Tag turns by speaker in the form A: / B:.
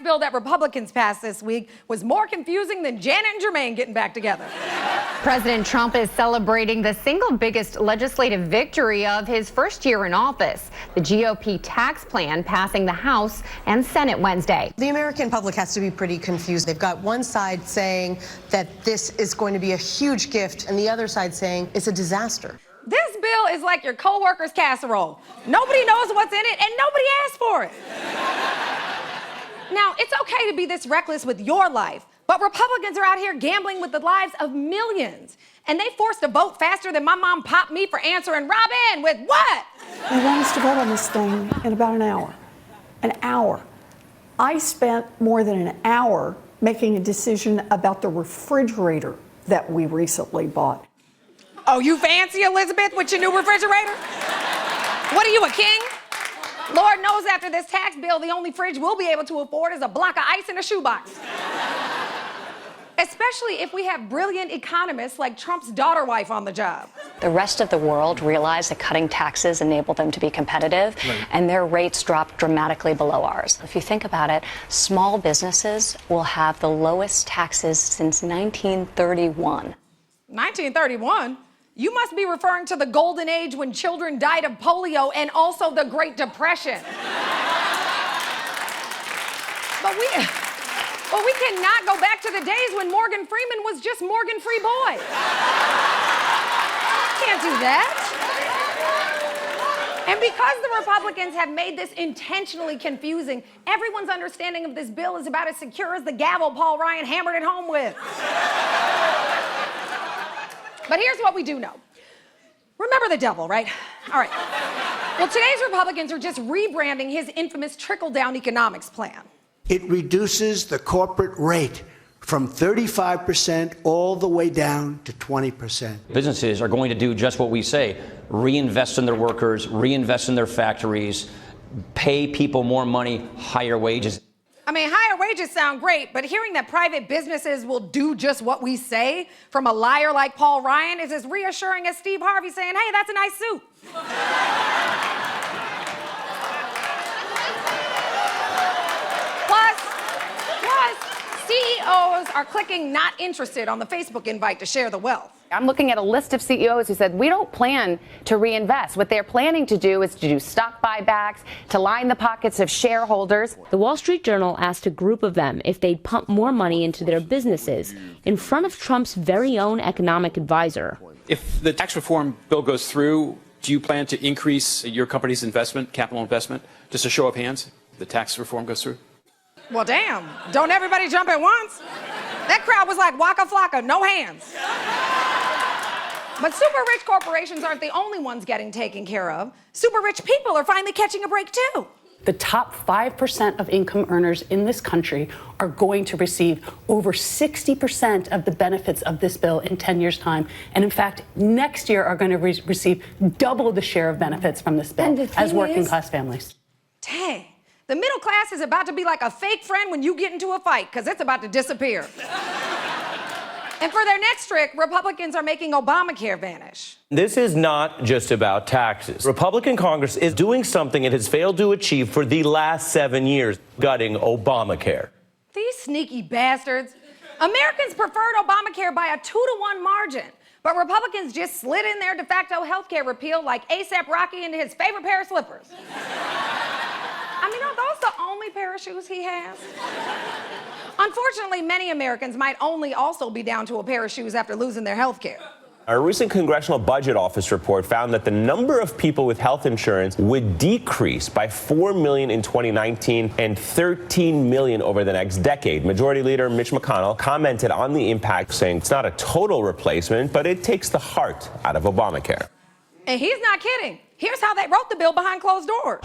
A: bill that Republicans passed this week was more confusing than Janet and Jermaine getting back together.
B: President Trump is celebrating the single biggest legislative victory of his first year in office, the GOP tax plan passing the House and Senate Wednesday.
C: The American public has to be pretty confused. They've got one side saying that this is going to be a huge gift and the other side saying it's a disaster.
A: This bill is like your coworker's casserole. Nobody knows what's in it and nobody asked for it. Now, it's okay to be this reckless with your life, but Republicans are out here gambling with the lives of millions. And they forced a vote faster than my mom popped me for answering Robin with what?
D: They want us to vote on this thing in about an hour. An hour. I spent more than an hour making a decision about the refrigerator that we recently bought.
A: Oh, you fancy, Elizabeth, with your new refrigerator? What are you, a king? Lord knows after this tax bill, the only fridge we'll be able to afford is a block of ice in a shoebox. Especially if we have brilliant economists like Trump's daughter wife on the job.
E: The rest of the world realized that cutting taxes enabled them to be competitive, and their rates dropped dramatically below ours. If you think about it, small businesses will have the lowest taxes since 1931.
A: 1931? You must be referring to the golden age when children died of polio and also the Great Depression. But we cannot go back to the days when Morgan Freeman was just Morgan Free Boy. Can't do that. And because the Republicans have made this intentionally confusing, everyone's understanding of this bill is about as secure as the gavel Paul Ryan hammered it home with. But here's what we do know. Remember the devil, right? All right. Well, today's Republicans are just rebranding his infamous trickle-down economics plan.
F: It reduces the corporate rate from 35% all the way down to 20%.
G: Businesses are going to do just what we say, reinvest in their workers, reinvest in their factories, pay people more money, higher wages.
A: I mean, higher wages sound great, but hearing that private businesses will do just what we say from a liar like Paul Ryan is as reassuring as Steve Harvey saying, hey, that's a nice suit. Plus, CEOs are clicking not interested on the Facebook invite to share the wealth.
H: I'm looking at a list of CEOs who said we don't plan to reinvest. What they're planning to do is to do stock buybacks, to line the pockets of shareholders.
I: The Wall Street Journal asked a group of them if they'd pump more money into their businesses in front of Trump's very own economic advisor.
J: If the tax reform bill goes through, do you plan to increase your company's investment, capital investment? Just a show of hands, the tax reform goes through?
A: Well, damn. Don't everybody jump at once? That crowd was like Waka Flocka, no hands. But super rich corporations aren't the only ones getting taken care of. Super rich people are finally catching a break, too.
D: The top 5% of income earners in this country are going to receive over 60% of the benefits of this bill in 10 years' time. And in fact, next year are going to receive double the share of benefits from this bill as working class families.
A: Dang. The middle class is about to be like a fake friend when you get into a fight, because it's about to disappear. And for their next trick, Republicans are making Obamacare vanish.
K: This is not just about taxes. Republican Congress is doing something it has failed to achieve for the last 7 years, gutting Obamacare.
A: These sneaky bastards. Americans preferred Obamacare by a 2-to-1 margin, but Republicans just slid in their de facto health care repeal like A$AP Rocky into his favorite pair of slippers. I mean, are those the only pair of shoes he has? Unfortunately, many Americans might only also be down to a pair of shoes after losing their health care.
K: A recent Congressional Budget Office report found that the number of people with health insurance would decrease by 4 million in 2019 and 13 million over the next decade. Majority Leader Mitch McConnell commented on the impact, saying it's not a total replacement, but it takes the heart out of Obamacare.
A: And he's not kidding. Here's how they wrote the bill behind closed doors.